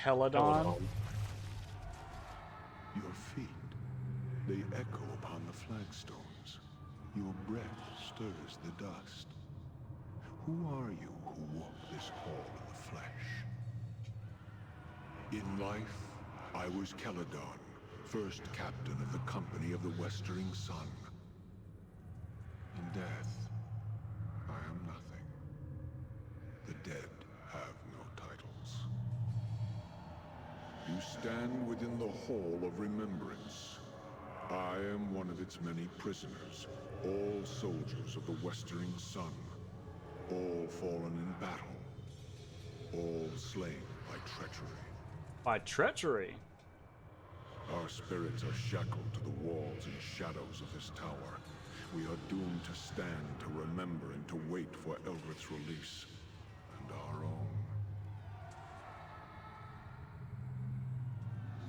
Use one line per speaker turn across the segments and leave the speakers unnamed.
Teledon.
Your feet, they echo upon the flagstones. Your breath stirs the dust. Who are you who walk this hall in the flesh? In life, I was Celadon, first captain of the Company of the Westering Sun. In death, I am nothing. The dead have no titles. You stand within the Hall of Remembrance. I am one of its many prisoners, all soldiers of the Westering Sun, all fallen in battle, all slain by treachery.
By treachery?
Our spirits are shackled to the walls and shadows of this tower. We are doomed to stand, to remember, and to wait for Eldrit's release, and our own.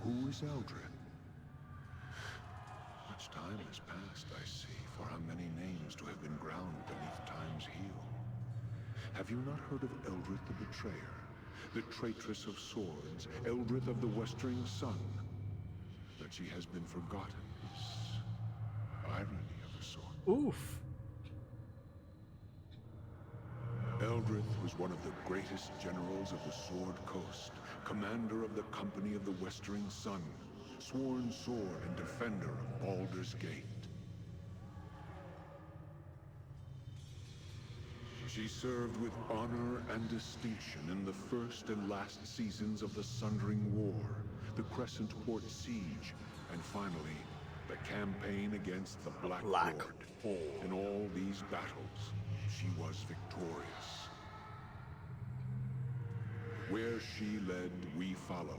Who is Eldrit? Much time has passed, I see, for how many names to have been ground beneath time's heel. Have you not heard of Eldrit the Betrayer, the traitress of swords, Eldrit of the Westering Sun? That she has been forgotten is irony of a sort.
Oof.
Eldritch was one of the greatest generals of the Sword Coast, commander of the Company of the Westering Sun, sworn sword and defender of Baldur's Gate. She served with honor and distinction in the first and last seasons of the Sundering War, the Crescent Port Siege, and finally, the campaign against the Black Horde. In all these battles, she was victorious. Where she led, we followed.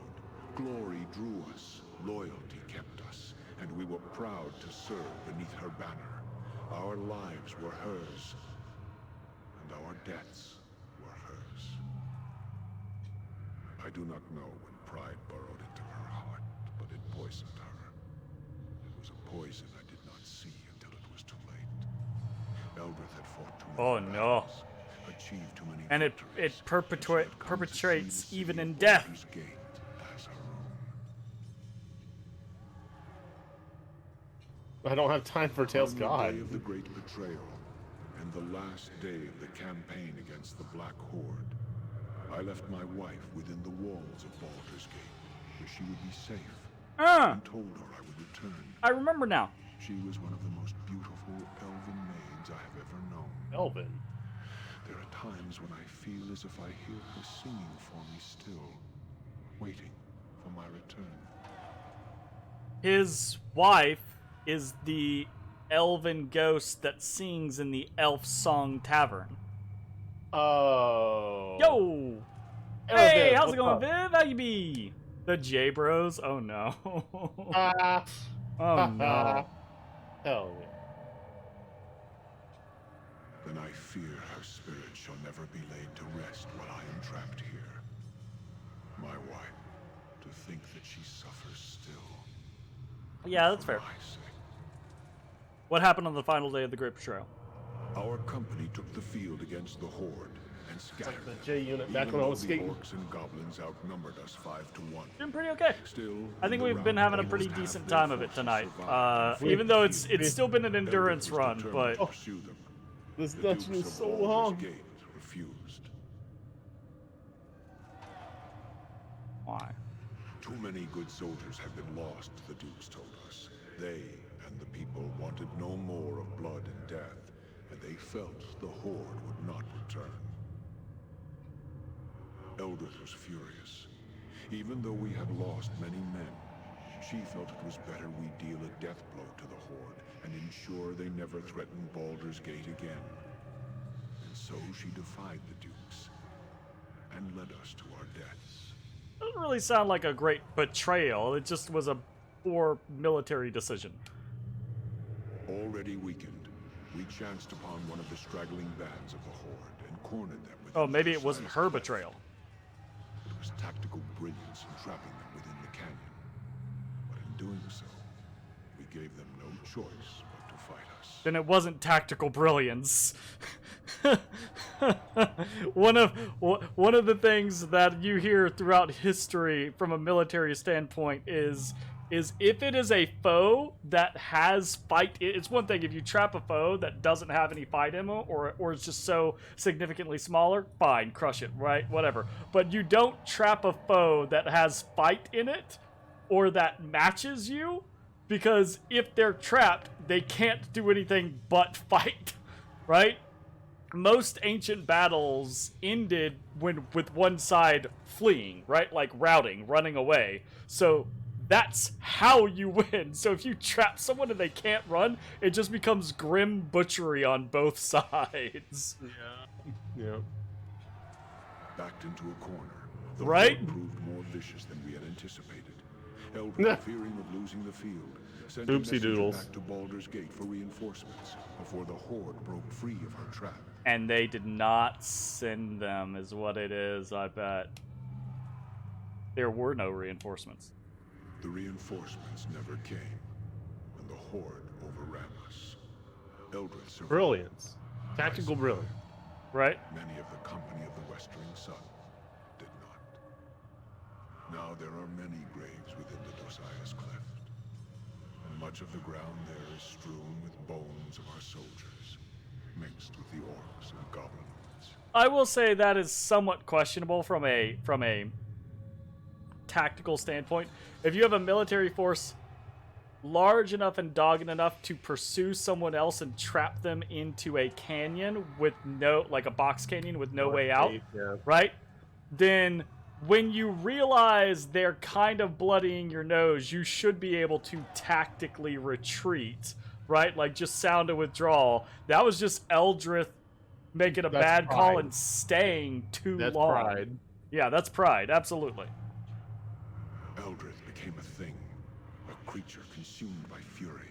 Glory drew us, loyalty kept us, and we were proud to serve beneath her banner. Our lives were hers, and our deaths were hers. I do not know when pride burrowed into her heart, but it poisoned her. It was a poison I did not see until it was too late. Eldritch had fought too many battles, achieved too many
and it perpetrates even in death.
Gate as her own.
I don't have time for Tails God.
On the day of the great betrayal, and the last day of the campaign against the Black Horde, I left my wife within the walls of Baldur's Gate, where she would be safe, and told her I would return.
I remember now.
She was one of the most beautiful elven maids I have ever known.
Elven?
There are times when I feel as if I hear her singing for me still, waiting for my return.
His wife is the elven ghost that sings in the Elf Song Tavern.
Oh.
Yo! Hey, how's it going, Viv? How you be? The J Bros? Oh no. Oh no.
Hell yeah.
Then I fear her spirit shall never be laid to rest while I am trapped here. My wife, to think that she suffers still.
Yeah, that's
for
fair.
my sake.
What happened on the final day of the Great Betrayal?
Our company took the field against the Horde and scattered
It's like
them,
the J unit back
even
when I
though
was
the
skating.
orcs and goblins outnumbered us 5 to 1.
Doing pretty okay.
Still,
I think
in the
we've been
round,
having a
we
pretty
must have
decent
their
time of it
forces
tonight.
survive and
Even though it's
fight.
still been an endurance
Eldritch was
run,
determined
but
to pursue them.
This
The
dungeon
Dukes
is
of
so
Baldur's
long.
Gate refused.
why?
Too many good soldiers have been lost, the Dukes told us. They and the people wanted no more of blood and death, and they felt the Horde would not return. Eldritch was furious. Even though we had lost many men, she felt it was better we deal a death blow to the Horde and ensure they never threatened Baldur's Gate again. And so she defied the Dukes and led us to our deaths.
Doesn't really sound like a great betrayal. It just was a poor military decision.
Already weakened, we chanced upon one of the straggling bands of the Horde and cornered them with
Oh, maybe it wasn't her betrayal.
It was tactical brilliance in trapping them within the canyon. But in doing so, we gave them no choice but to fight us.
Then it wasn't tactical brilliance. one of the things that you hear throughout history from a military standpoint is if it is a foe that has fight, it's one thing if you trap a foe that doesn't have any fight ammo or is just so significantly smaller, fine, crush it, right? Whatever. But you don't trap a foe that has fight in it or that matches you, because if they're trapped, they can't do anything but fight, right? Most ancient battles ended with one side fleeing, right? Like routing, running away. So that's how you win. So if you trap someone and they can't run, it just becomes grim butchery on both sides.
Yeah.
Backed into a corner, the
Right?
horde proved more vicious than we had anticipated. Eldred, fearing of losing the field, sent a
Oopsie
messenger
doodles.
back to Baldur's Gate for reinforcements before the horde broke free of her trap.
And they did not send them, is what it is, I bet. There were no reinforcements.
The reinforcements never came, and the horde overran us. Eldred survived.
Brilliance. Tactical brilliance.
Right?
Many of the company of the Westering Sun did not. Now there are many graves within the Dosias Cleft, and much of the ground there is strewn with bones of our soldiers, mixed with the orcs and goblins.
I will say that is somewhat questionable from a tactical standpoint. If you have a military force large enough and dogged enough to pursue someone else and trap them into a canyon with no, like a box canyon with no way out,
Yeah.
right? Then when you realize they're kind of bloodying your nose, you should be able to tactically retreat, right? Like just sound a withdrawal. That was just Eldrith making a
That's
bad call
pride.
and staying too
That's
long.
pride.
Yeah, that's pride, absolutely.
Eldrith became a thing, a creature consumed by fury.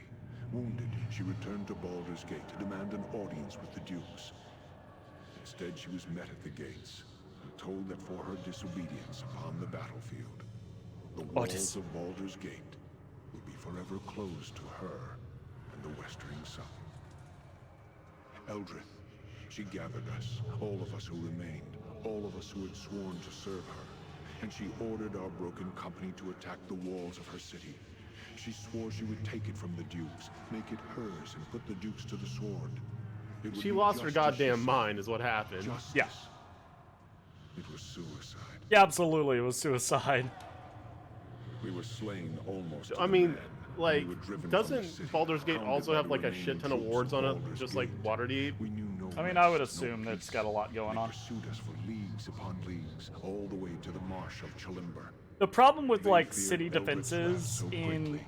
Wounded, she returned to Baldur's Gate to demand an audience with the dukes. Instead, she was met at the gates and told that for her disobedience upon the battlefield, the walls of Baldur's Gate would be forever closed to her and the Westering Sun. Eldrith, she gathered us, all of us who remained, all of us who had sworn to serve her, and she ordered our broken company to attack the walls of her city. She swore she would take it from the dukes, make it hers, and put the dukes to the sword. It would
She
be
lost her
justice, she
goddamn
said.
mind, is what happened.
Justice.
Yeah.
It was suicide.
Yeah, absolutely, it was suicide.
We were slain almost to
I
the
mean,
man.
like,
We were driven from the
doesn't
city,
Baldur's Gate
hounded
also
by
have
the
like a
remaining
shit ton of
troops
wards on it,
Baldur's
just like
Gate.
Waterdeep?
We knew no
I mean,
rest,
I would
no
assume that it's
peace.
got a lot going
They
on.
pursued us for leagues upon leagues, all the way to the marsh of Chalimber.
The problem with
They
like
feared
city
Eldritch
defenses
wrath so
in
greatly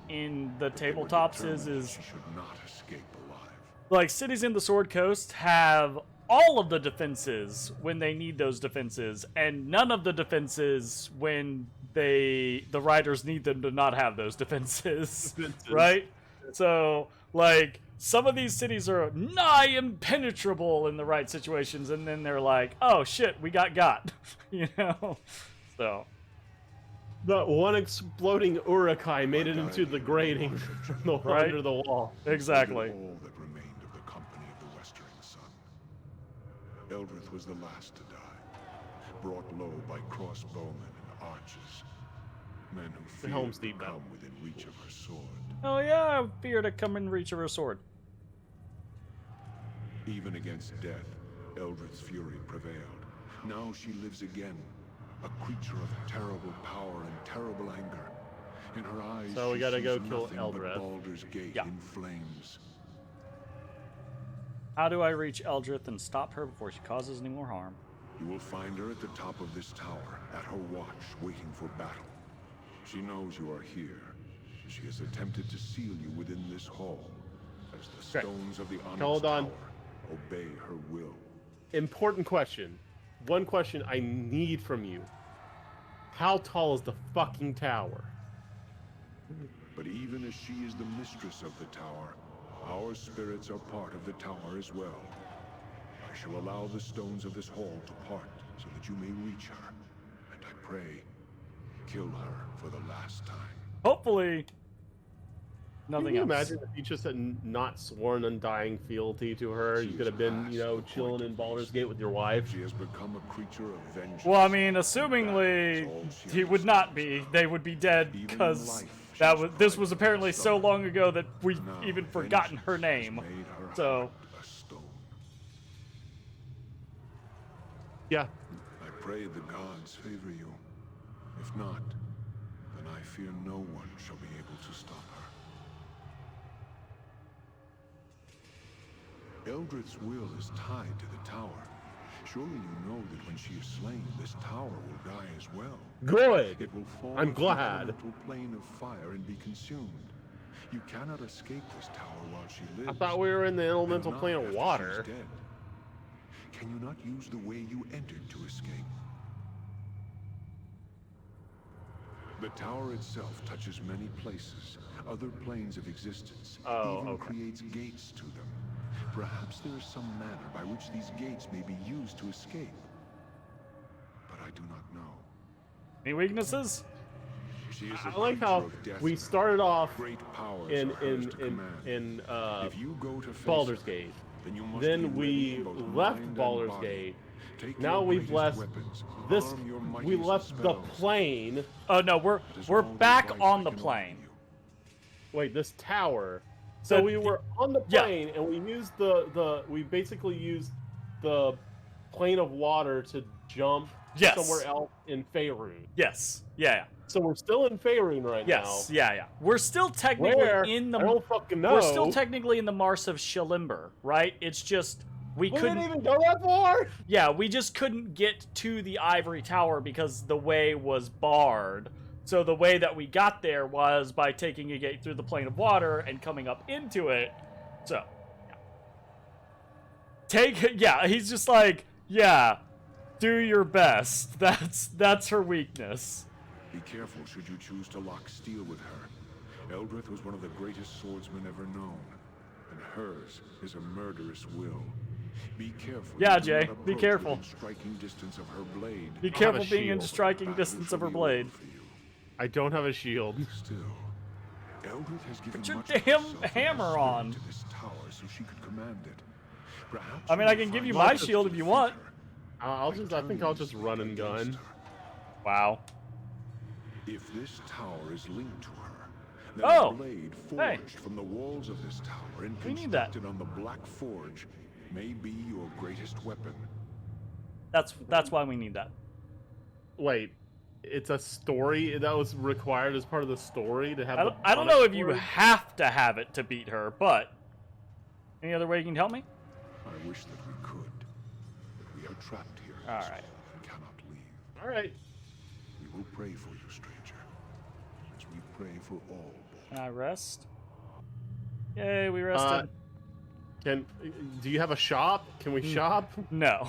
the
that they were
tabletops
determined
is
she should not escape alive.
like cities in the Sword Coast have all of the defenses when they need those defenses, and none of the defenses when the riders need them to not have those defenses. Right? So like some of these cities are nigh impenetrable in the right situations, and then they're like, oh shit, we got you know. So
That one exploding Urukai made it into the grating from the
Right?
under the wall.
exactly.
All that remained of the company of the Westering Sun. Eldrith was the last to die, brought low by crossbowmen and archers, men who feared
Helm's
to
Deep now.
come within reach of her sword.
Oh yeah, I fear to come in reach of her sword.
Even against death, Eldrith's fury prevailed. Now she lives again, a creature of terrible power and terrible anger. In her eyes,
So we
she
gotta
sees
go kill
nothing
Eldrith.
but Baldur's Gate
Yeah.
in flames.
How do I reach Eldrith and stop her before she causes any more harm?
You will find her at the top of this tower, at her watch, waiting for battle. She knows you are here. She has attempted to seal you within this hall, as the
Okay.
stones of the Onyx
Hold on.
Tower obey her will.
Important question. One question I need from you. How tall is the fucking tower?
But even as she is the mistress of the tower, our spirits are part of the tower as well. I shall allow the stones of this hall to part so that you may reach her. And I pray, kill her for the last time.
Hopefully, Nothing
Can you
else.
imagine if he just had not sworn undying fealty to her? You could have been, you know, chilling in Baldur's Gate with your wife.
She has become a creature of vengeance.
Well, I mean, assumingly he would not be. They would be dead because this was apparently so long ago that we've even forgotten her name. So.
A stone.
Yeah.
I pray the gods favor you. If not, then I fear no one shall be able to stop her. Eldrit's will is tied to the tower. Surely you know that when she is slain, this tower will die as well.
Good.
It will fall
I'm
into the
glad.
elemental plane of fire and be consumed. You cannot escape this tower while she lives.
I thought we were in the elemental
and not
plane of
after
water.
she's dead. Can you not use the way you entered to escape? The tower itself touches many places, other planes of existence, even
okay.
creates gates to them. Perhaps there is some manner by which these gates may be used to escape. But I do not know.
Any weaknesses?
She is
I
a
like
creature
how
of death.
we started off
Great powers
in
are hers to command. If you go to face
Baldur's
her,
Gate.
then you must
Then
be ready
we
in both
left
mind and
Baldur's
body.
Gate.
Take
Now
your
we've
greatest
left
weapons,
this.
arm your
We
mightiest
left the
spells.
plane.
Oh no, we're
That is
we're
all the
back
advice
on
I
the
can offer
plane.
you.
Wait, this tower. So
The-
we were on the
yeah.
plane, and we used we basically used the plane of water to jump
Yes.
somewhere else in Faerun.
Yes. Yeah.
So we're still in Faerun right
Yes.
now.
Yeah. We're still technically
Where?
in the.
I don't fucking know.
We're still technically in the Mars of Shalimber, right? It's just we
We
couldn't.
didn't even go that far.
Yeah, we just couldn't get to the Ivory Tower because the way was barred. So the way that we got there was by taking a gate through the plane of water and coming up into it. So, yeah, he's just like, yeah, do your best. That's her weakness.
Be careful should you choose to lock steel with her. Eldritch was one of the greatest swordsmen ever known, and hers is a murderous will. Be careful.
Yeah,
you do
Jay,
not
be
approach
careful.
within striking distance of her blade.
Be
have
careful
a
being in
shield.
striking
Battle
distance
shall
of her
be
blade.
over for you.
I don't have a shield.
Still, Eldritch has given
Put your
much of
damn
herself and her
hammer
spirit
on.
to this tower so she could command it. Perhaps
I mean,
you
I
will
can give
find
you my
ways
shield
to
if you
defeat
want.
her.
I think I'll just run and gun.
Against her.
Wow.
If this tower is linked to her, then
Oh,
a blade
hey.
forged from the walls of this tower and
We need that.
constructed on the Black Forge may be your greatest weapon.
That's why we need that.
Wait, it's a story that was required as part of the story to have.
I don't know if you have to have it to beat her, but any other way you can help me?
I wish that we could, but we are trapped here.
All
All
right.
and cannot leave.
All right.
We will pray for you, stranger, as we pray for all.
Can I rest? Yay, we rested.
Do you have a shop? Can we shop?
No.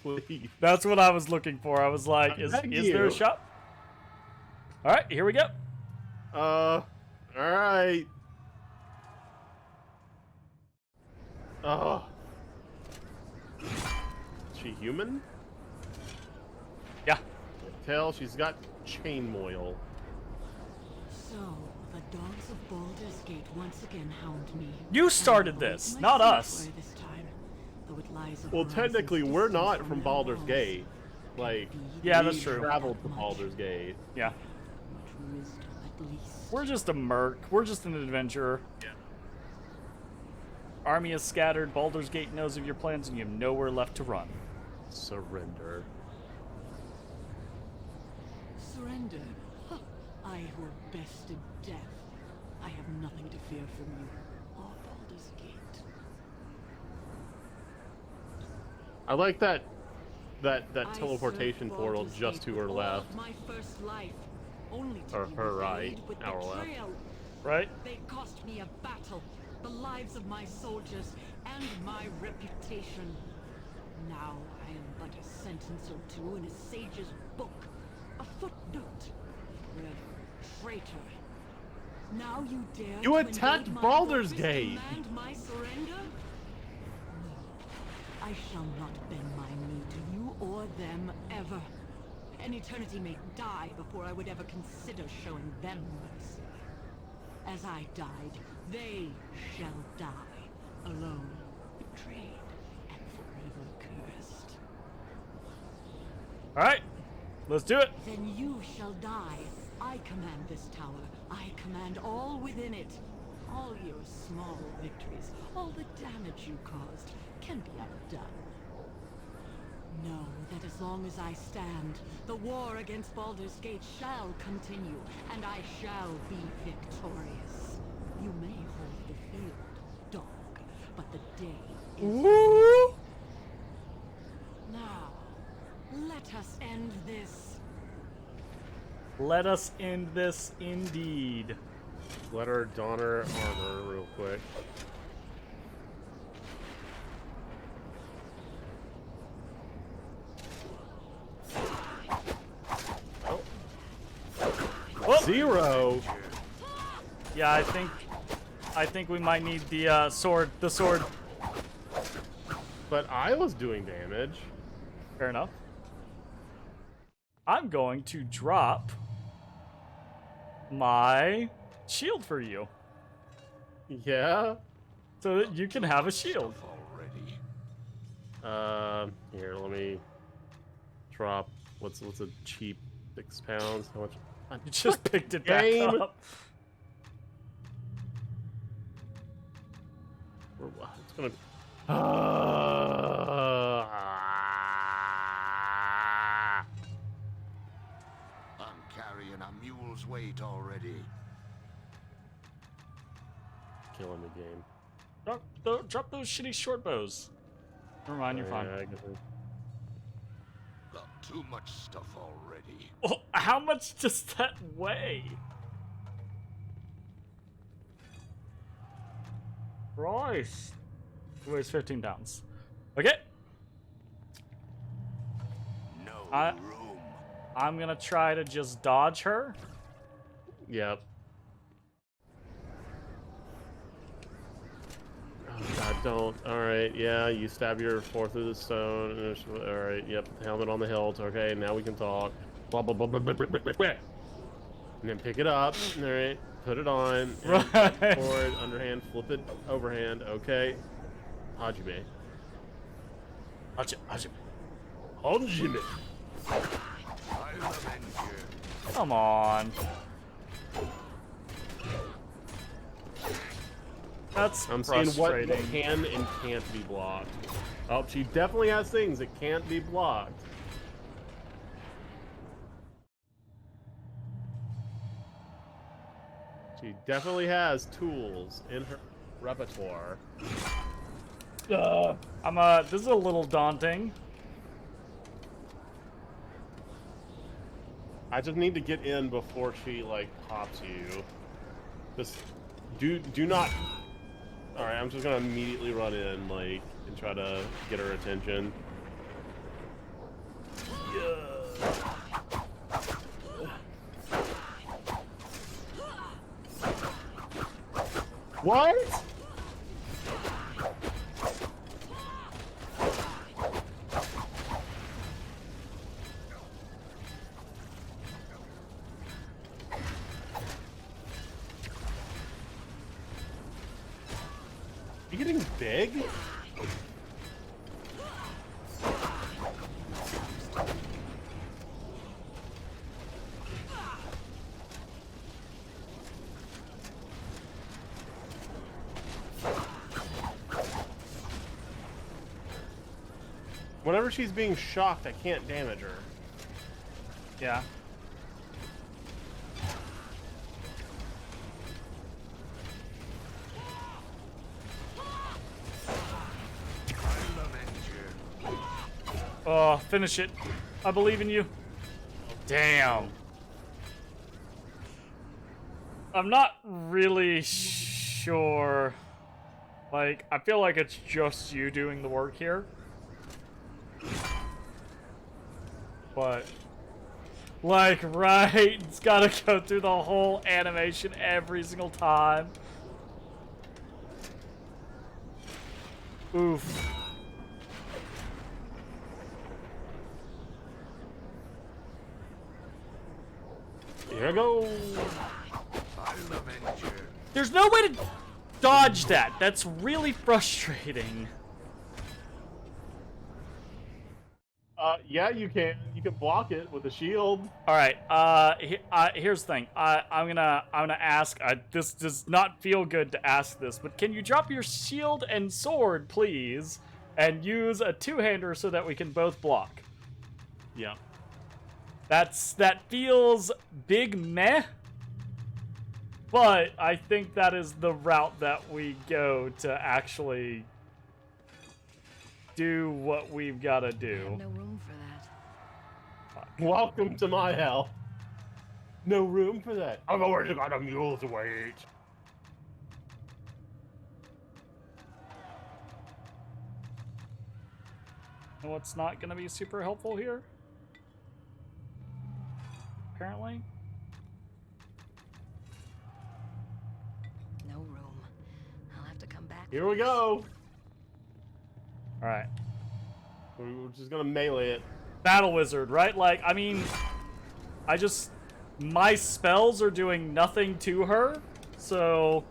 Please.
That's what I was looking for. I was like, is
Thank
there a
you.
shop? All right, here we go.
All right. Oh. Is she human?
Yeah.
Tell she's got chain moil.
So, the dogs of Baldur's Gate once again hound me.
You started
I
this,
avoid
not
my
us.
sanctuary this time, though it lies a
Well,
horizon's
technically, we're
distance
not from
their
Baldur's
walls.
Gate. Like,
Yeah,
we
that's true.
traveled to Baldur's Gate.
Yeah.
Much wisdom, at least.
We're just a merc. We're just an adventurer.
Yeah.
Army is scattered. Baldur's Gate knows of your plans, and you have nowhere left to run.
Surrender.
Surrender. Huh. I who have bested death. I have nothing to fear from you, or Baldur's Gate.
I like that
I
teleportation
served
portal
Baldur's
just
Gate
to her
with all
left.
of my first life, only to
Or
be
her
repaid
right,
with
our left.
betrayal.
Right?
They cost me a battle, the lives of my soldiers, and my reputation. Now I am but a sentence or two in a sage's book, a footnote. Forever traitor. Now you dare
You
to
attacked
invade my
Baldur's
fortress,
Gate.
demand my surrender? No, I shall not bend my knee to you or them ever. An eternity may die before I would ever consider showing them mercy. As I died, they shall die, alone, betrayed, and forever cursed.
All right, let's do it.
Then you shall die. I command this tower. I command all within it. All your small victories, all the damage you caused, can be undone. Know that as long as I stand, the war against Baldur's Gate shall continue, and I shall be victorious. You may hold the field, dog, but the day is
Woo!
now. Let us end this.
Let us end this indeed.
Let her don her armor real quick.
Oh.
0.
Yeah, I think we might need the sword. The sword.
But I was doing damage.
Fair enough. I'm going to drop my shield for you,
Yeah.
so that you can have a shield.
Already.
Here, let me drop. What's a cheap 6 pounds? How much?
You just picked it back
Game.
up.
It's gonna.
I'm carrying a mule's weight already.
Killing the game.
Drop those shitty short bows. Never mind, you're fine.
Yeah, I guess
Got too much stuff already.
Oh, how much does that weigh? Christ. It weighs 15 pounds. Okay.
No room.
I'm gonna try to just dodge her.
Yep. Oh god, don't. Alright, yeah, you stab your 4 through the stone. Alright, yep, helmet on the hilt. Okay, now we can talk. Blah, blah, blah, blah, blah, blah, blah, blah. And then pick it up. Alright, put it on.
Right.
Forward, underhand, flip it, overhand. Okay. Hajime.
Hajime.
Hajime.
I'll avenge you.
Come on. That's
I'm seeing what
frustrating.
can and can't be blocked. Oh, she definitely has things that can't be blocked. She definitely has tools in her repertoire.
This is a little daunting.
I just need to get in before she like pops you. Just do not. All right, I'm just gonna immediately run in like and try to get her attention. What? You getting big? Whenever she's being shocked, I can't damage her.
Yeah.
I'll avenge you.
Oh, finish it. I believe in you. Damn. I'm not really sure. Like, I feel like it's just you doing the work here. But, like, right, it's gotta go through the whole animation every single time. Oof.
Here I go.
I'll avenge you.
There's no way to dodge that. That's really frustrating.
Yeah, you can. You can block it with a shield.
All right. Here's the thing. I'm gonna ask. This does not feel good to ask this, but can you drop your shield and sword, please, and use a two-hander so that we can both block?
Yeah.
That feels big meh. But I think that is the route that we go to actually do what we've got to
I
do.
have no room for that.
Welcome to my hell. No room for that. I've already got a mule to wait.
You know what's not going to be super helpful here? Apparently.
No room. I'll have to come back.
Here we go.
All right.
We're just gonna melee it.
Battle Wizard, right? Like, I mean, my spells are doing nothing to her, so...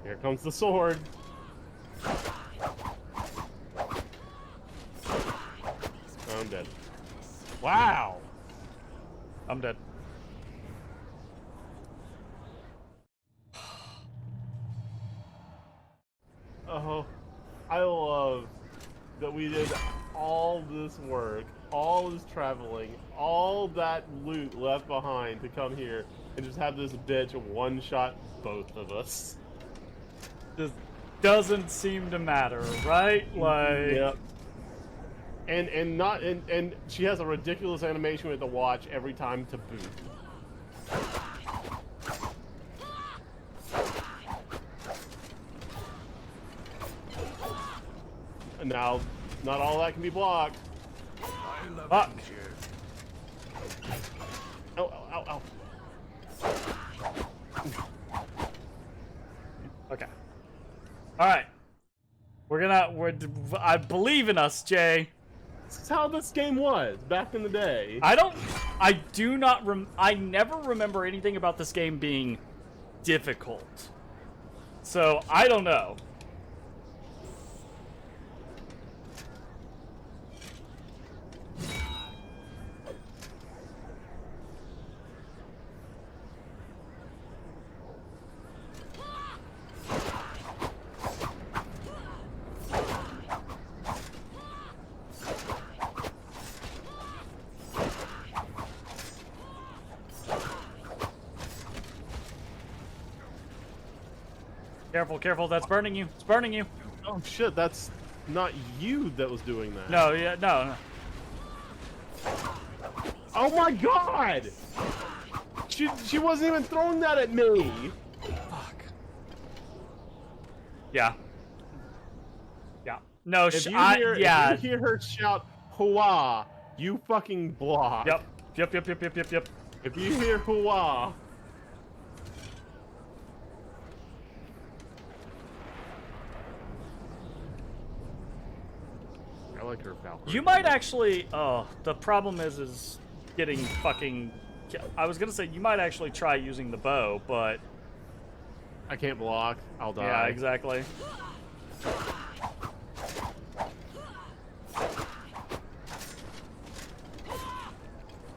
Here comes the sword. I'm dead. Wow.
I'm dead.
Oh, I love that we did all this work, all this traveling, all that loot left behind to come here and just have this bitch one-shot both of us.
Just doesn't seem to matter, right? Like...
Yep. And she has a ridiculous animation we have to watch every time to boot. And now, not all that can be blocked.
I love
Fuck.
you.
Ow, ow, ow, ow.
Okay. Alright. I believe in us, Jay.
This is how this game was back in the day.
I never remember anything about this game being difficult. So, I don't know. Careful, careful, that's burning you. It's burning you.
Oh shit, that's not you that was doing that.
No, yeah, no.
Oh my god! She wasn't even throwing that at me!
Fuck. Yeah. Yeah. No,
If you
yeah.
hear her shout, "Hua!" you fucking block.
Yep. Yep.
If you hear "Hua," I like her Valkyrie.
You might actually. Oh, the problem is getting fucking. I was gonna say you might actually try using the bow, but
I can't block. I'll die.
yeah, exactly.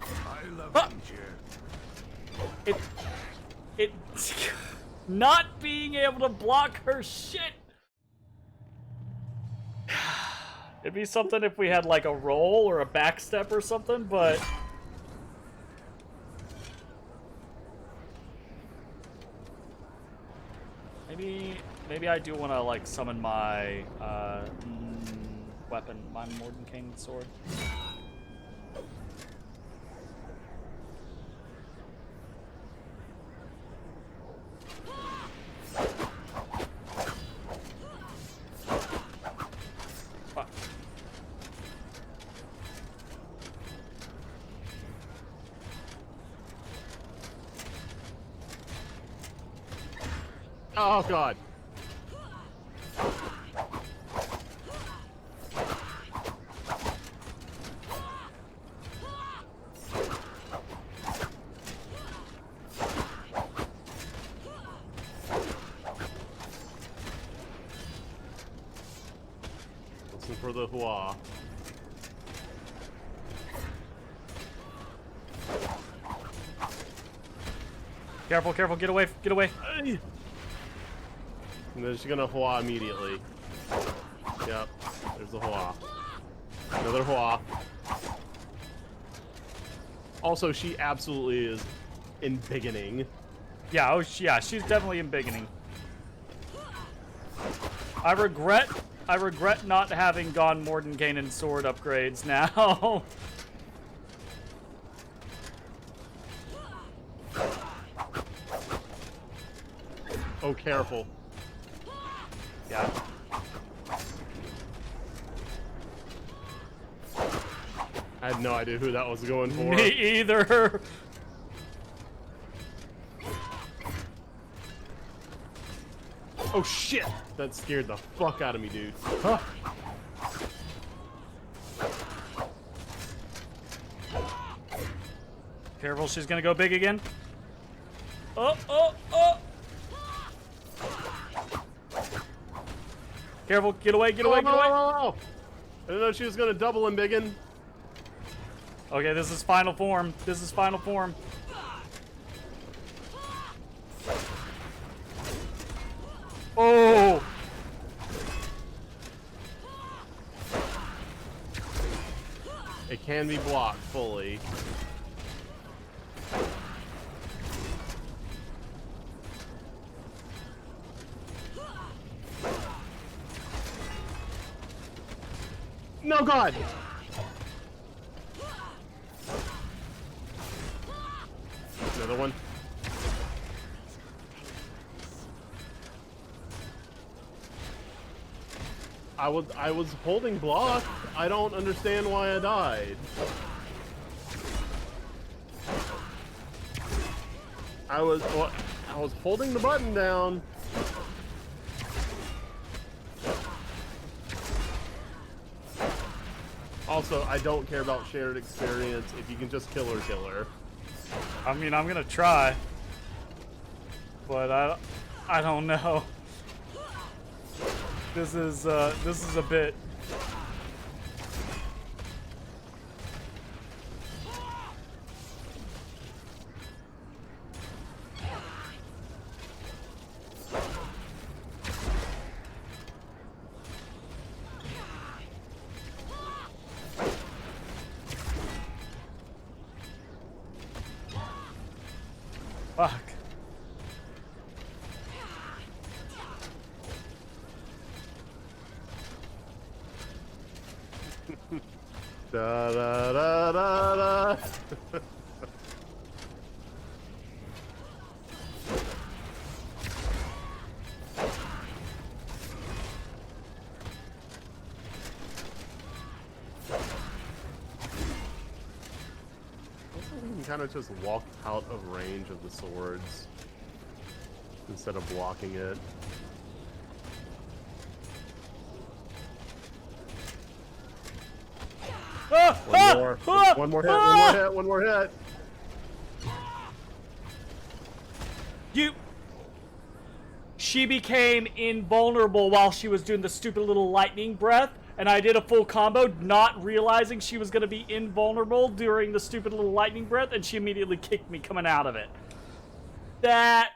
I love
Ah!
you.
It not being able to block her shit. It'd be something if we had like a roll or a backstep or something, but maybe I do want to like summon my weapon, my Mordenkainen sword. Fuck.
Oh god. Listen for the hua.
Careful, careful, get away, get away.
And then she's gonna hua immediately. Yep, there's the hua. Another hua. Also, she absolutely is embiggening.
Yeah, oh yeah, she's definitely embiggening. I regret not having gone Mordenkainen sword upgrades now.
Oh, careful.
Yeah.
I had no idea who that was going for.
Me either.
Oh shit! That scared the fuck out of me, dude. Huh.
Careful, she's gonna go big again. Oh, oh, oh! Careful, get away, get away, get away!
I didn't know she was gonna double embiggen.
Okay, this is final form. This is final form. Oh!
It can be blocked fully. No, God! Another one. I was holding block. I don't understand why I died. I was holding the button down. Also, I don't care about shared experience. If you can just kill her, kill her.
I mean, I'm gonna try, but I don't know. This is a bit. Fuck.
Da da da da da. You can kind of just walk out of range of the swords instead of blocking it. One more. One more hit. One more hit. One more hit.
She became invulnerable while she was doing the stupid little lightning breath, and I did a full combo, not realizing she was gonna be invulnerable during the stupid little lightning breath, and she immediately kicked me coming out of it. That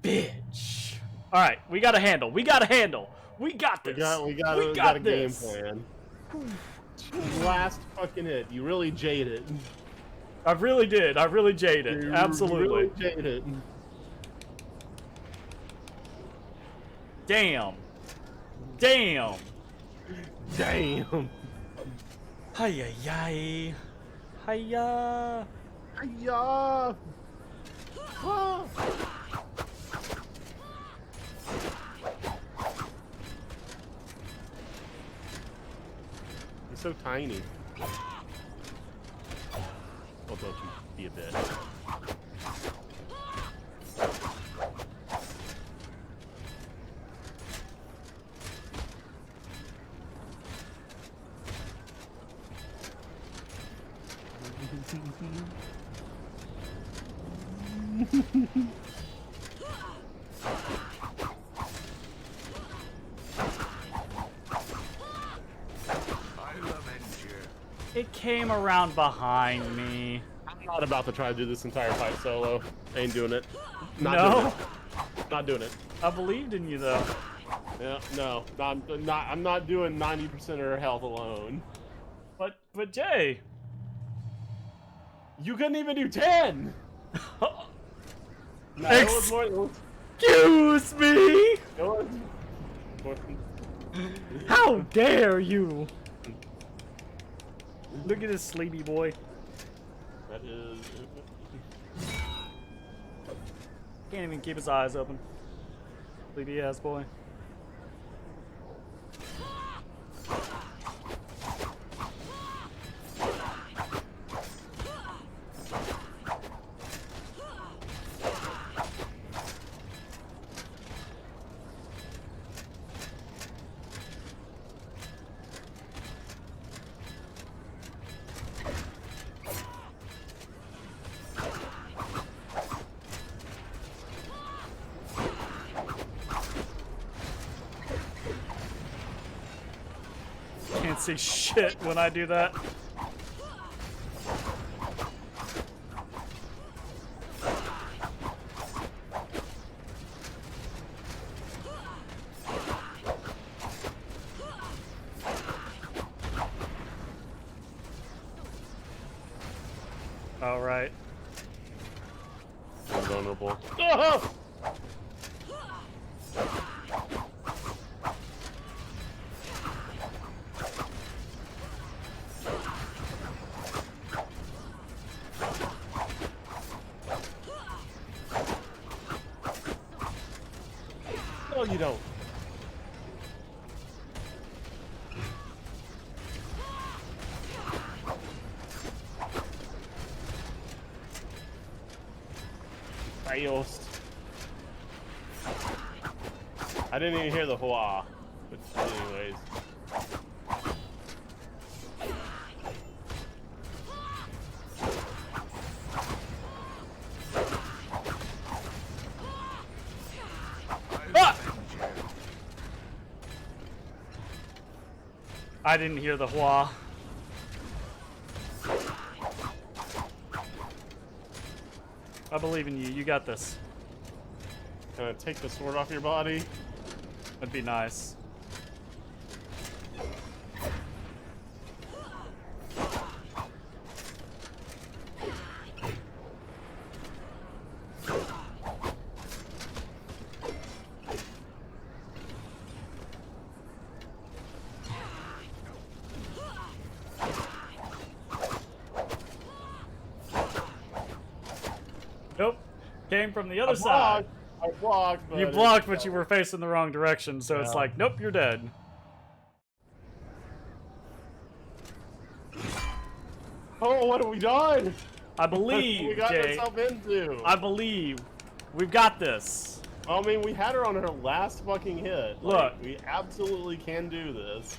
bitch. All right, we got a handle. We got a handle. We got this.
We got a game
this.
plan. Last fucking hit. You really jaded.
I really did. I really jaded.
You
Absolutely.
really jaded.
Damn. Damn.
Damn.
Hi-yi-yi. Hi-ya.
Hiya. Ah. You're so tiny. Oh, don't you be a bitch.
I'll avenge you.
It came around behind me.
I'm not about to try to do this entire fight solo. Ain't doing it. Not
No?
doing it. Not doing it.
I believed in you though.
Yeah, no, I'm not doing 90% of her health alone.
But Jay.
You couldn't even do 10. No, it was more.
Excuse me!
It was more.
How dare you! Look at this sleepy boy.
That is.
Can't even keep his eyes open. Sleepy ass boy. Can't see shit when I do that. All right.
I'm vulnerable. Oh! No, you don't. Fails. I didn't even hear the hua, but anyways.
I didn't hear the hua. I believe in you. You got this.
Can I take the sword off your body?
That'd be nice. Nope. Came from the other side.
I blocked, but
You blocked, but you were facing the wrong direction, so it's like, nope, you're dead.
Oh, what have we done?
I
we
believe,
got
Jay.
ourselves into.
I believe. We've got this.
I mean, we had her on her last fucking hit.
Look.
Like, we absolutely can do this.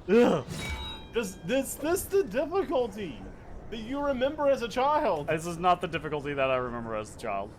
Ugh.
This the difficulty that you remember as a child.
This is not the difficulty that I remember as a child.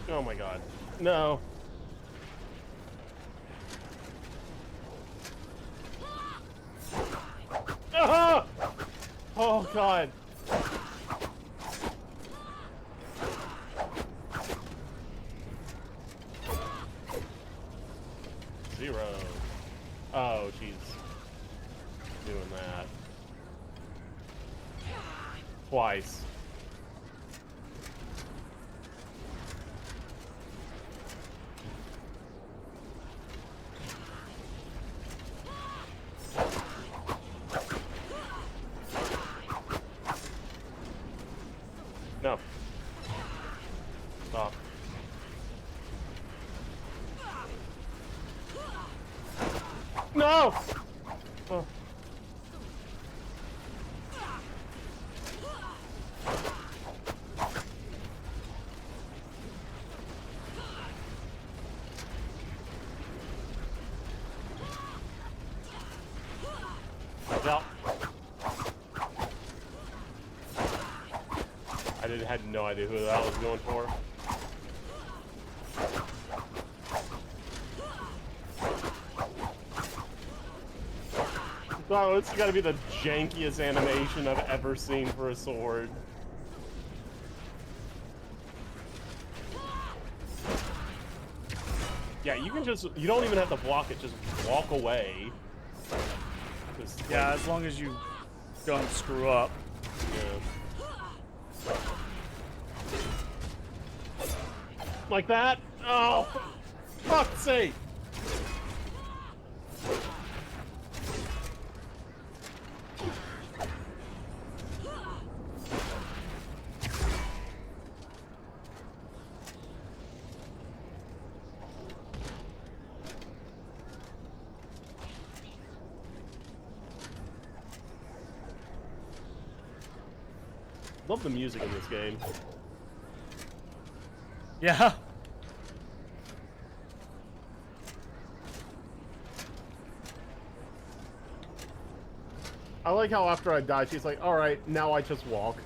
Oh my god. No. Ah! Oh god. Zero. Oh, she's doing that. Twice. No. Stop. No! Oh. Well, had no idea who that was going for. Oh, it's gotta be the jankiest animation I've ever seen for a sword. Yeah, you can just, you don't even have to block it, just walk away. Just,
yeah, as long as you don't screw up.
Yeah. Like that? Oh, for fuck's sake! Love the music in this game.
Yeah.
I like how after I die, she's like, alright, now I just walk.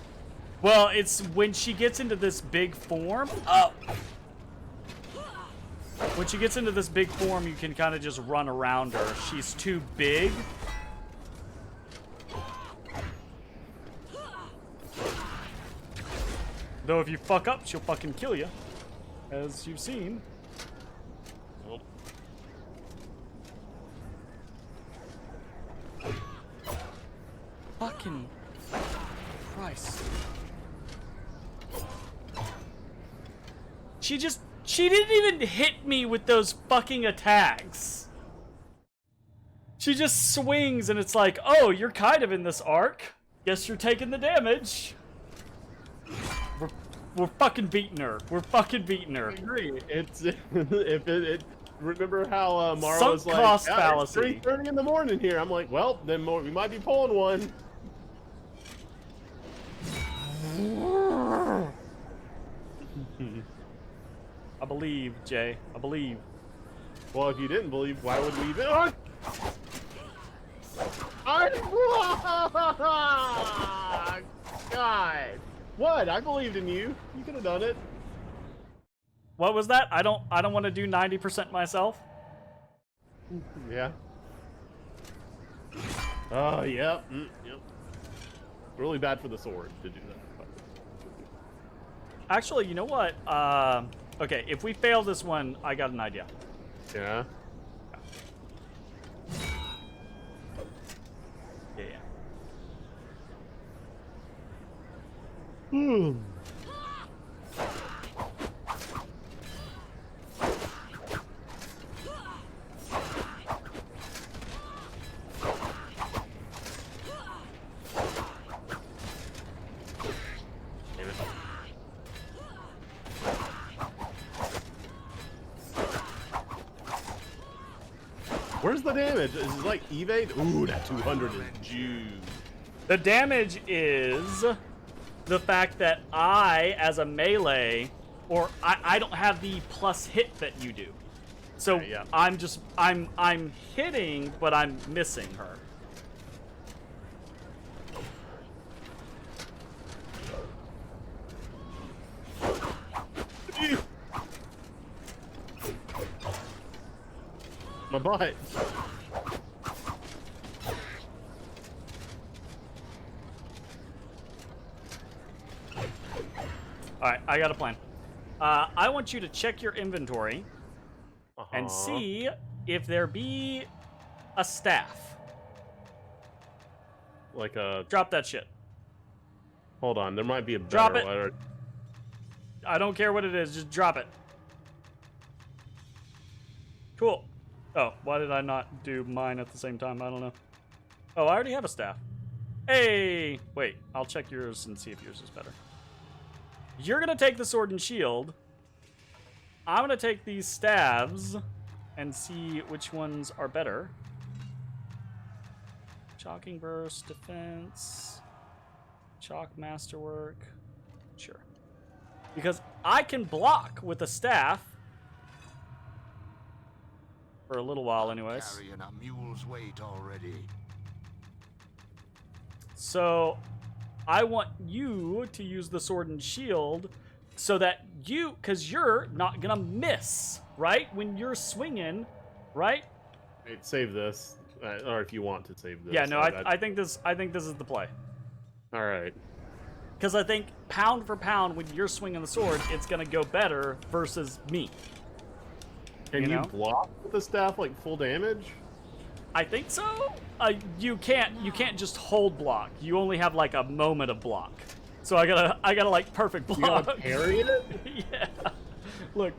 Well, it's when she gets into this big form. Oh! When she gets into this big form, you can kind of just run around her. She's too big. Though if you fuck up, she'll fucking kill you. As you've seen.
Nope.
Fucking Christ. She didn't even hit me with those fucking attacks. She just swings and it's like, oh, you're kind of in this arc. Guess you're taking the damage. We're fucking beating her. We're fucking beating her.
I agree. It's if it remember how Mara
Sunk
was like,
cost
yeah,
fallacy.
it's 3:30 in the morning here. I'm like, well, then we might be pulling one.
I believe, Jay. I believe.
Well, if you didn't believe, why would we even? Oh! God. What? I believed in you. You could have done it.
What was that? I don't want to do 90% myself.
Yeah. Oh, yep. Yep. Really bad for the sword to do that.
Actually, you know what? Okay, if we fail this one, I got an idea.
Yeah.
Yeah.
Hmm. Where's the damage? Is it like evade? Ooh, that 200 is juice.
The damage is the fact that I, as a melee, or I don't have the plus hit that you do. So
yeah.
I'm hitting, but I'm missing her.
My butt.
Alright, I got a plan. I want you to check your inventory and see if there be a staff.
Like a...
Drop that shit.
Hold on, there might be a better
Drop it.
letter.
I don't care what it is, just drop it. Cool. Oh, why did I not do mine at the same time? I don't know. Oh, I already have a staff. Hey! Wait, I'll check yours and see if yours is better. You're gonna take the sword and shield. I'm gonna take these staves and see which ones are better. Shocking burst, defense, chalk masterwork. Sure. Because I can block with a staff. For a little while, anyways.
Carrying a mule's weight already.
So, I want you to use the sword and shield so that because you're not gonna miss, right? When you're swinging, right?
Hey, save this, or if you want to save this.
Yeah, no, I think this is the play.
All right.
Because I think pound for pound, when you're swinging the sword, it's gonna go better versus me.
Can you
know?
block with the staff like full damage?
I think so. You can't just hold block. You only have like a moment of block. So I gotta like perfect block.
You gotta parry it?
Yeah. Look,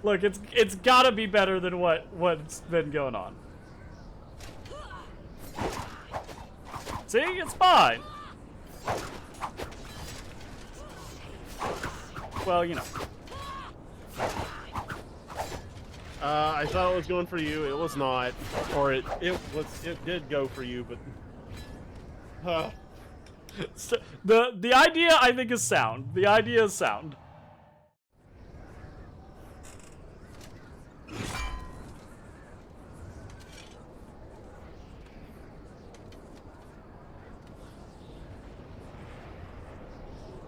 it's gotta be better than what's been going on. See, it's fine. Well, you know.
I thought it was going for you. It was not, or it did go for you, but.
So, the idea I think is sound. The idea is sound.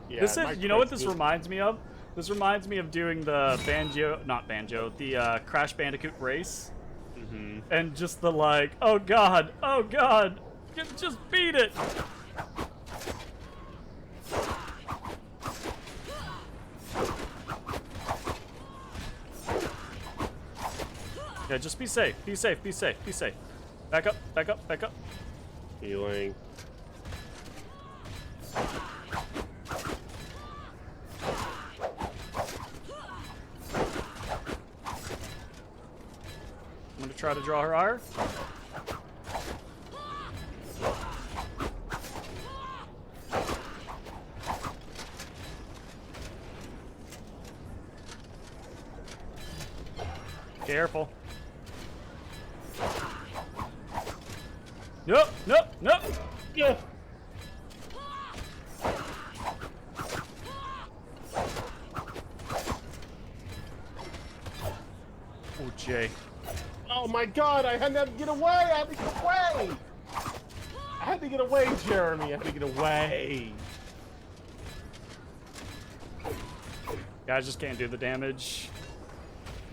Yeah,
This is, you know what this
reminds.
reminds me of? This reminds me of doing the the Crash Bandicoot race.
Mm-hmm.
And just the like, oh god, just beat it. Yeah, just be safe, be safe, be safe, be safe. Back up, back up, back up.
Healing.
I'm gonna try to draw her ire. Careful. Nope, nope, nope.
Yeah.
Oh, Jay.
Oh my god, I had to get away! I had to get away! I had to get away, Jeremy. I had to get away.
Guys just can't do the damage.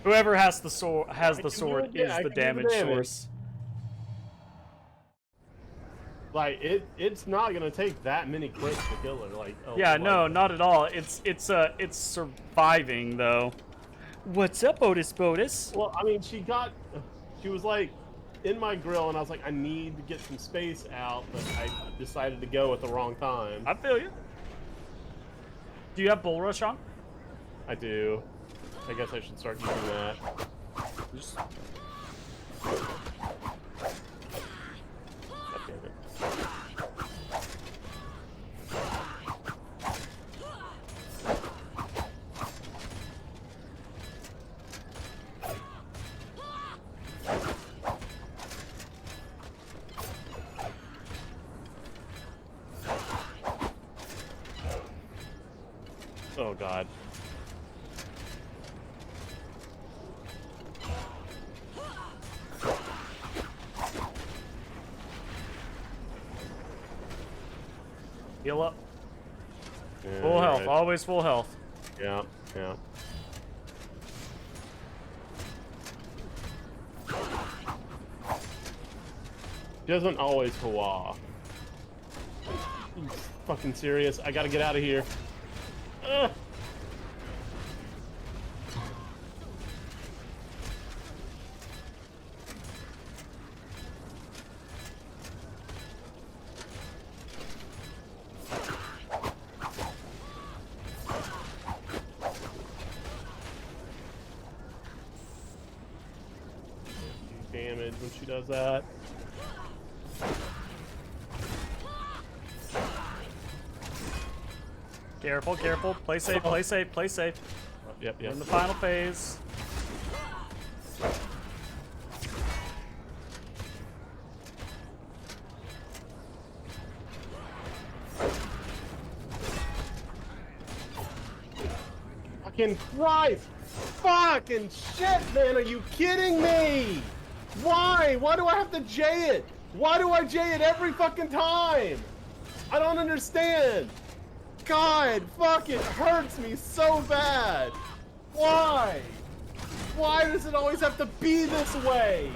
Whoever has the sword
I can do it, yeah,
is
I
the
can do the
damage
damage.
source.
Like it's not gonna take that many clicks to kill her. Like
Yeah,
like,
no, not at all. It's surviving though. What's up, Otis?
Well, I mean, she was like in my grill, and I was like, I need to get some space out, but I decided to go at the wrong time.
I feel you. Do you have Bull Rush on?
I do. I guess I should start using that.
Just...
God damn it. Oh god.
Heal up.
Yeah,
Full health.
right.
Always full health.
Yeah, yeah. She doesn't always hurrah. You fucking serious? I gotta get out of here. Ugh. Damage when she does that.
Careful, careful. Play safe, play safe, play safe.
Yep,
We're
yep.
in the final phase.
Fucking Christ! Fucking shit, man! Are you kidding me? Why? Why do I have to J it? Why do I J it every fucking time? I don't understand. God, fuck, it hurts me so bad. Why? Why does it always have to be this way?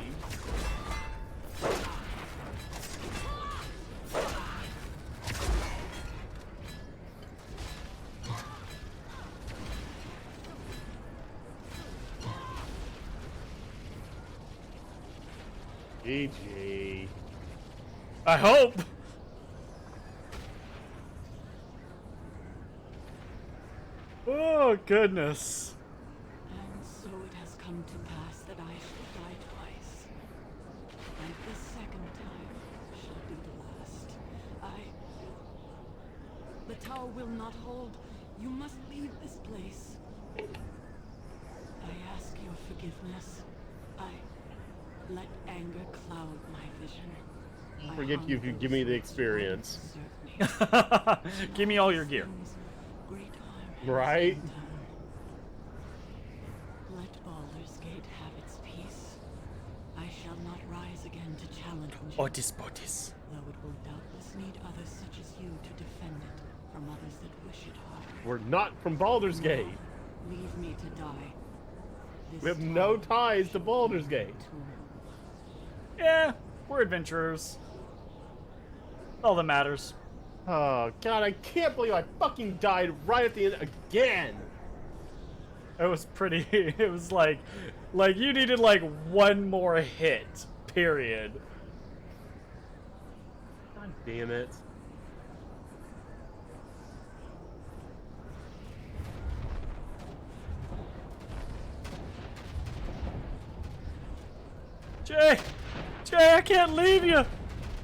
GG.
I hope. Oh, goodness.
And so it has come to pass that I shall die twice. And this second time shall be the last. The tower will not hold. You must leave this place. I ask your forgiveness. Let anger cloud my vision.
I'll forgive you if you give me the experience.
Give me all your gear.
Great harm has
Right?
been done. Let Baldur's Gate have its peace. I shall not rise again to challenge it,
Otis Botis.
though it will doubtless need others such as you to defend it from others that wish it harm.
We're not from Baldur's Gate.
Leave me to die. This
We have no
tower
ties to
shall be
Baldur's
my
Gate.
tomb.
Yeah, we're adventurers. All that matters.
Oh god, I can't believe I fucking died right at the end again.
It was pretty. It was like you needed like one more hit. Period.
God damn it.
Jay, I can't leave you.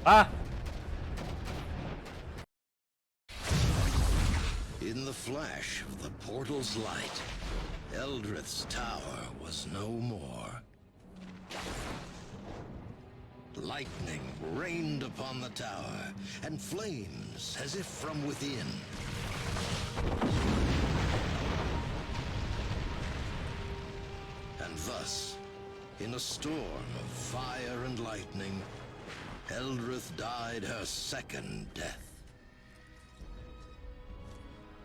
Ah.
In the flash of the portal's light, Eldrith's tower was no more. Lightning rained upon the tower, and flames as if from within. And thus, in a storm of fire and lightning, Eldrith died her second death.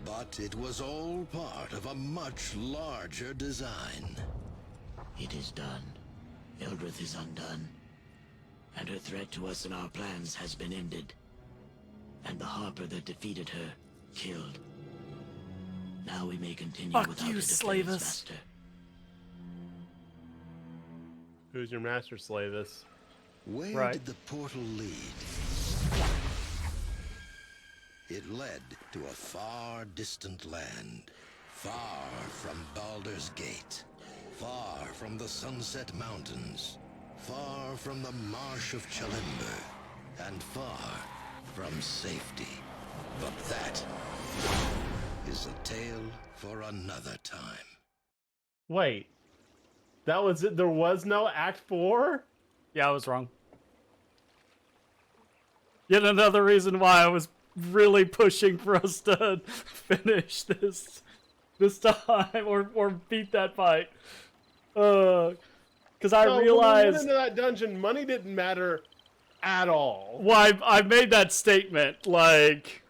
But it was all part of a much larger design.
It is done. Eldrith is undone. And her threat to us and our plans has been ended. And the Harper that defeated her, killed. Now we may continue
Fuck
without
you,
a defense
Slavis.
master.
Who's your master, Slavis?
Where
Right.
did the portal lead? It led to a far distant land, far from Baldur's Gate, far from the Sunset Mountains, far from the Marsh of Chalimber, and far from safety. But that is a tale for another time.
Wait. That was it? There was no Act 4?
Yeah, I was wrong. Yet another reason why I was really pushing for us to finish this time or beat that fight. Because I
No, when we
realized.
went into that dungeon, money didn't matter at all.
Well, I made that statement, like,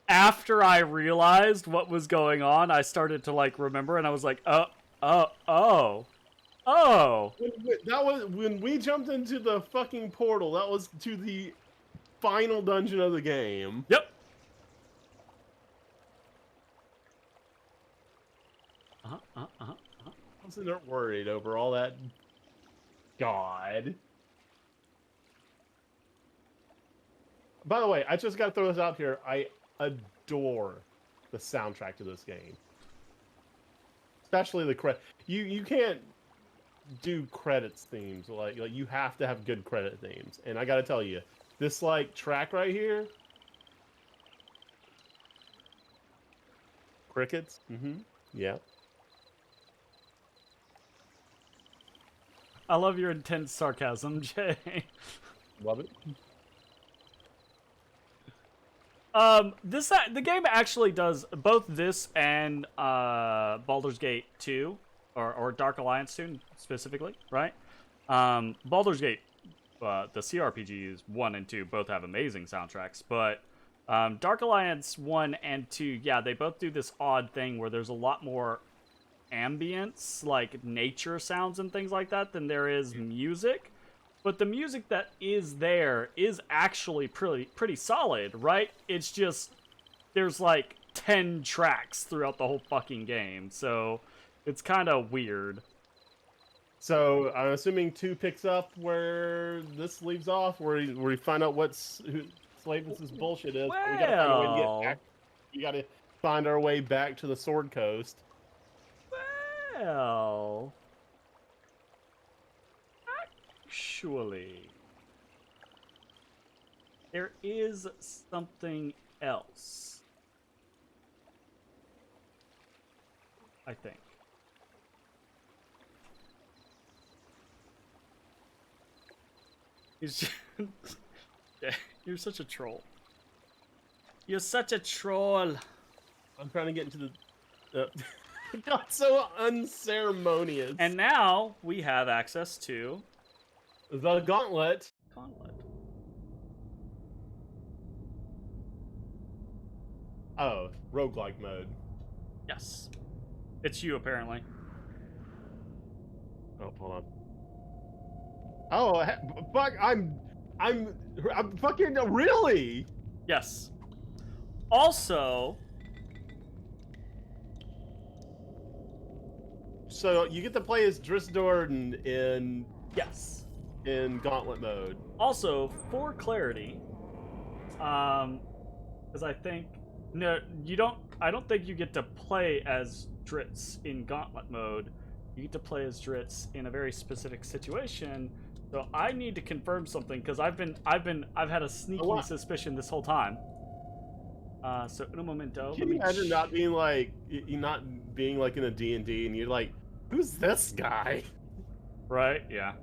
after I realized what was going on, I started to, like, remember, and I was like, oh.
That was when we jumped into the fucking portal. That was to the final dungeon of the game.
Yep.
I wasn't worried over all that. God. By the way, I just got to throw this out here. I adore the soundtrack to this game, especially the credit. You can't do credits themes like you have to have good credit themes, and I got to tell you, this like track right here. Crickets? Mm-hmm. Yeah.
I love your intense sarcasm, Jay.
Love it.
The game actually does both this and Baldur's Gate 2 or Dark Alliance 2 specifically, right? Baldur's Gate, the CRPGs 1 and 2 both have amazing soundtracks, but Dark Alliance 1 and 2, yeah, they both do this odd thing where there's a lot more ambience, like nature sounds and things like that, than there is music. But the music that is there is actually pretty solid, right? It's just there's like 10 tracks throughout the whole fucking game, so it's kind of weird.
So I'm assuming 2 picks up where this leaves off, where we find out who Slavis's bullshit is. But we gotta find a way to get back. We gotta find our way back to the Sword Coast.
Well, actually, there is something else, I think. Yeah, you're such a troll. You're such a troll.
I'm trying to get into the... God, so unceremonious.
And now we have access to
the Gauntlet. Oh, roguelike mode.
Yes. It's you, apparently.
Oh, hold on. Oh, fuck, I'm fucking, really?
Yes. Also...
So you get to play as Drisdor in
Yes.
in Gauntlet mode.
Also, for clarity, because I think I don't think you get to play as Dritz in Gauntlet mode. You get to play as Dritz in a very specific situation. So I need to confirm something because I've had a sneaking suspicion this whole time. So in a momento.
Can you imagine not being like in a D&D and you're like, who's this guy?
Right? Yeah.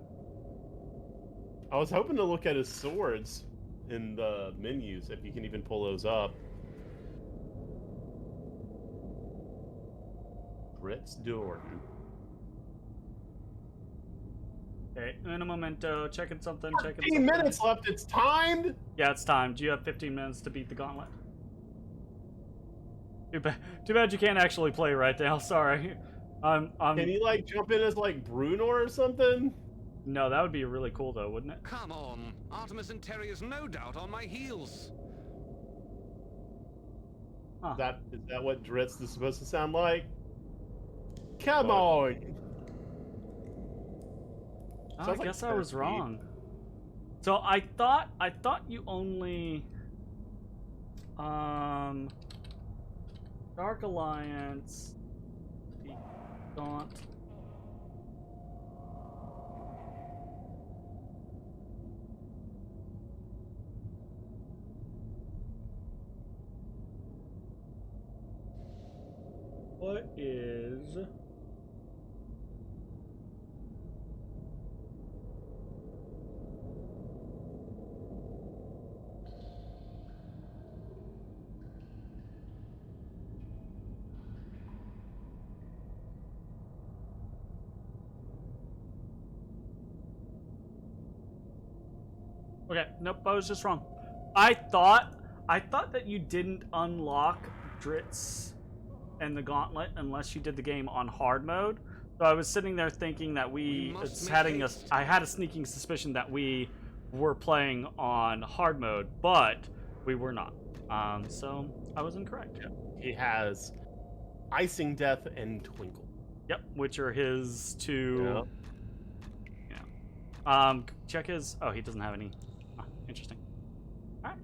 I was hoping to look at his swords in the menus, if you can even pull those up. Dritz Dorn.
Okay, in a momento, checking something,
15 minutes left, it's timed?
Yeah, it's timed. Do you have 15 minutes to beat the gauntlet? Too bad you can't actually play right now, sorry. I'm
Can you, like, jump in as, like, Brunor or something?
No, that would be really cool, though, wouldn't it?
Come on. Artemis and Terry is no doubt on my heels.
Is that what Dritz is supposed to sound like? Come on!
Oh, I guess I was wrong. So I thought you only Dark Alliance, the Gaunt. What is Okay, nope, I was just wrong. I thought that you didn't unlock Dritz and the Gauntlet unless you did the game on hard mode. So I was sitting there thinking that I had a sneaking suspicion that we were playing on hard mode, but we were not. So I was incorrect.
Yeah. He has Icing Death and Twinkle.
Yep, which are his two. Yeah. Check his. Oh, he doesn't have any. Oh, interesting. All right.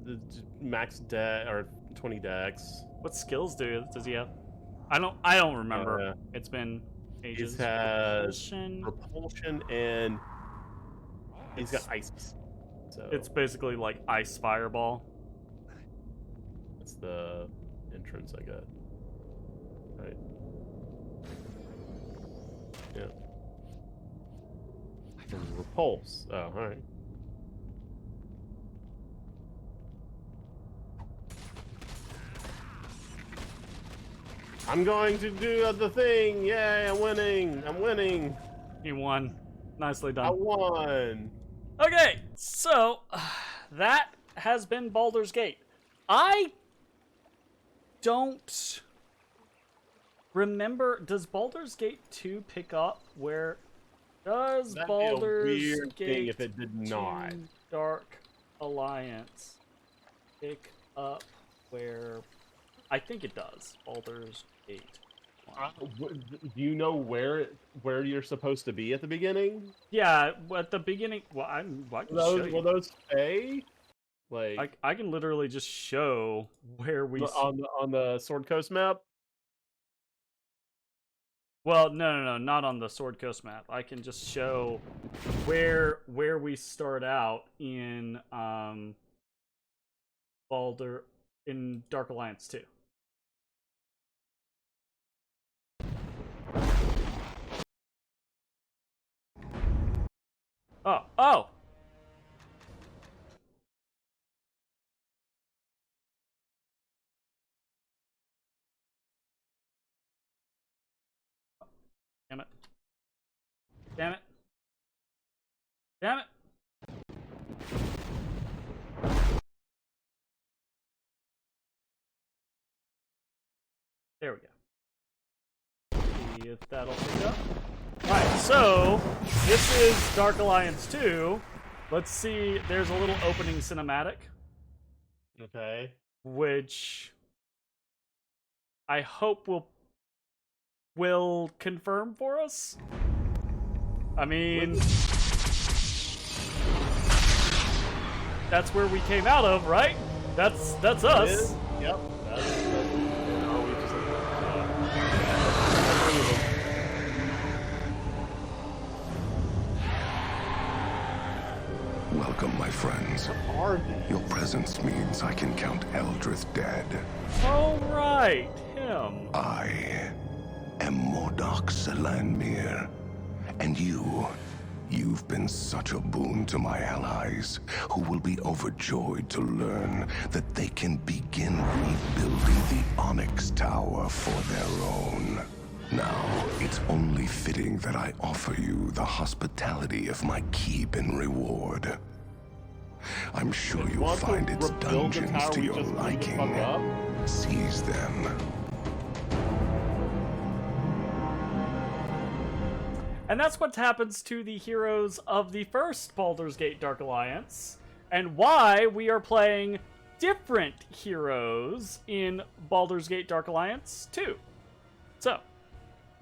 The max dex or 20 dex.
What skills does he have? I don't remember. It's been ages.
He has propulsion and he's got ice. So
it's basically like ice fireball.
That's the entrance I got. Right. Yeah. Repulse. Oh, all right. I'm going to do the thing. Yay, I'm winning. I'm winning.
You won. Nicely
I
done.
won.
Okay, so that has been Baldur's Gate. I don't remember. Does Baldur's Gate 2 pick up where? Does
That'd
Baldur's
be a weird
Gate
thing if it did not.
2 Dark Alliance pick up where? I think it does. Baldur's Gate 1.
Do you know where you're supposed to be at the beginning?
Yeah, at the beginning. Well, I can show you.
Will those stay? Like
I can literally just show where we
on the Sword Coast map.
Well, no, not on the Sword Coast map. I can just show where we start out in Baldur in Dark Alliance 2. Oh. Damn it. Damn it. Damn it. There we go. See if that'll pick up. Alright, so this is Dark Alliance 2. Let's see, there's a little opening cinematic.
Okay.
Which I hope will confirm for us. I mean, that's where we came out of, right? That's us.
Yep. Are we just
Welcome, my friends.
are these?
Your presence means I can count Eldrith dead.
Oh, right, him.
I am Mordok Salanmir. And you've been such a boon to my allies, who will be overjoyed to learn that they can begin rebuilding the Onyx Tower for their own. Now, it's only fitting that I offer you the hospitality of my keep in reward. I'm sure you'll
Want to
find its
rebuild the
dungeons
tower
to
we
your
just blew the
liking.
fuck up?
Seize them.
And that's what happens to the heroes of the first Baldur's Gate Dark Alliance, and why we are playing different heroes in Baldur's Gate Dark Alliance 2.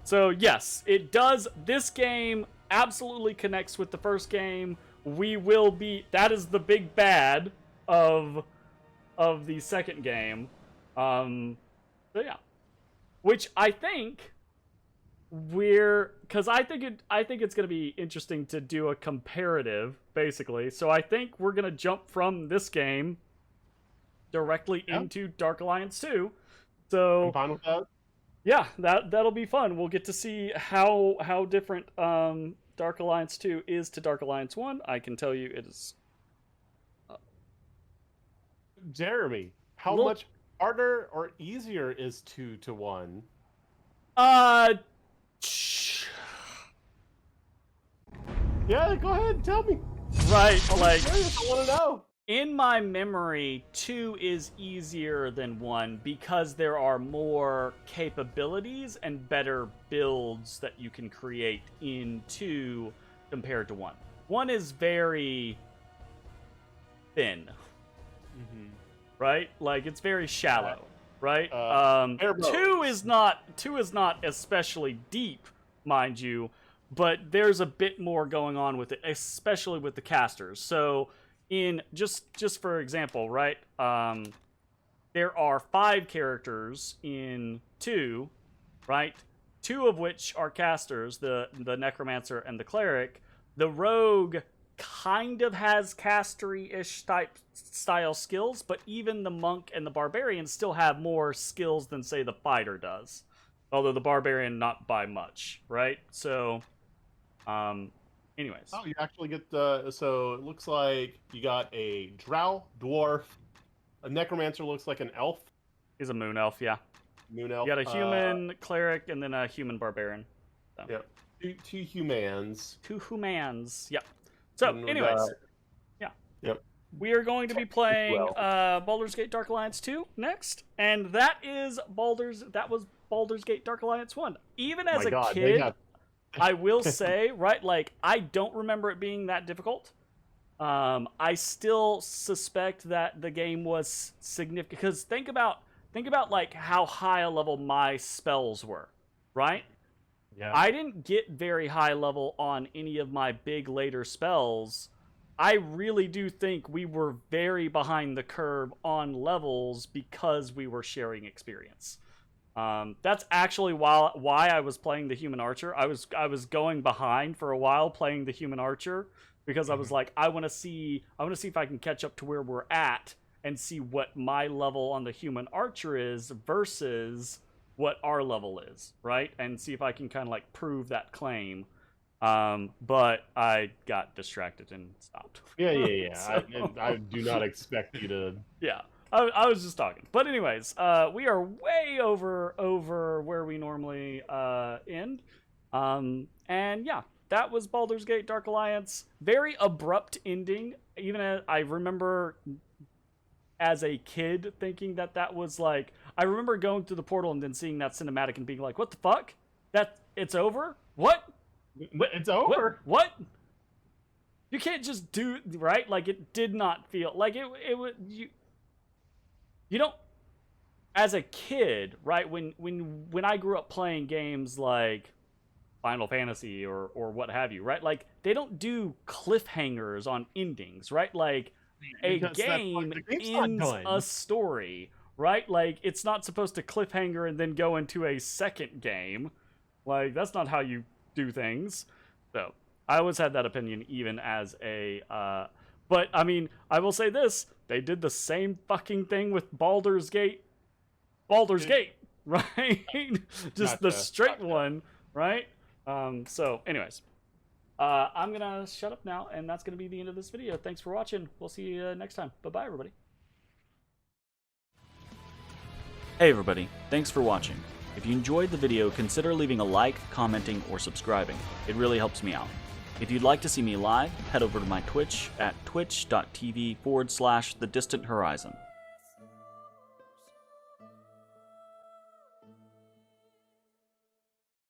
So yes, it does. This game absolutely connects with the first game. That is the big bad of the second game. So yeah, which I think because I think it's going to be interesting to do a comparative, basically. So I think we're going to jump from this game directly into Dark Alliance 2. So
I'm fine with that.
yeah, that'll be fun. We'll get to see how different Dark Alliance 2 is to Dark Alliance 1. I can tell you it is.
Jeremy, how much harder or easier is 2 to 1? Yeah, go ahead, tell me.
Right,
I'm curious, I want to know.
In my memory, 2 is easier than 1 because there are more capabilities and better builds that you can create in 2 compared to 1. 1 is very thin. Mm-hmm. Right? Like, it's very shallow, right? 2 is not especially deep, mind you, but there's a bit more going on with it, especially with the casters. So in just for example, right? There are 5 characters in 2, right? 2 of which are casters, the necromancer and the cleric. The rogue kind of has castery-ish type style skills, but even the monk and the barbarian still have more skills than, say, the fighter does. Although the barbarian not by much, right? So, anyways.
Oh, you actually get so it looks like you got a drow, dwarf, a necromancer looks like an elf.
He's a moon elf, yeah.
Moon elf.
You got a human cleric and then a human barbarian. So.
Yep. Two humans.
2 humans. Yep. So,
And,
anyways. Yeah.
Yep.
We are going to be playing Baldur's Gate Dark Alliance 2 next, and that was Baldur's Gate Dark Alliance 1. Even as a kid, I will say, right, like, I don't remember it being that difficult. I still suspect that the game was significant, because think about like how high a level my spells were, right?
Yeah.
I didn't get very high level on any of my big later spells. I really do think we were very behind the curve on levels because we were sharing experience. That's actually why I was playing the human archer. I was going behind for a while playing the human archer because I was like, I want to see if I can catch up to where we're at and see what my level on the human archer is versus what our level is, right? And see if I can kind of like prove that claim. But I got distracted and stopped.
Yeah.
So,
I do not expect you to.
Yeah, I was just talking. But anyways, we are way over where we normally end. And yeah, that was Baldur's Gate Dark Alliance. Very abrupt ending. Even as I remember as a kid thinking that was like, I remember going through the portal and then seeing that cinematic and being like, what the fuck? It's over? What?
It's over.
What? You can't just do, right? Like, it did not feel like it would, you don't, as a kid, right? When I grew up playing games like Final Fantasy or what have you, right? Like, they don't do cliffhangers on endings, right? Like, a game ends a story, right? Like, it's not supposed to cliffhanger and then go into a second game. Like, that's not how you do things. So I always had that opinion, even as a but I mean, I will say this, they did the same fucking thing with Baldur's Gate, right? Just the straight one, right? So anyways, I'm gonna shut up now, and that's gonna be the end of this video. Thanks for watching. We'll see you next time. Bye-bye, everybody. Hey everybody, thanks for watching. If you enjoyed the video, consider leaving a like, commenting, or subscribing. It really helps me out. If you'd like to see me live, head over to my Twitch at twitch.tv/thedistanthorizon.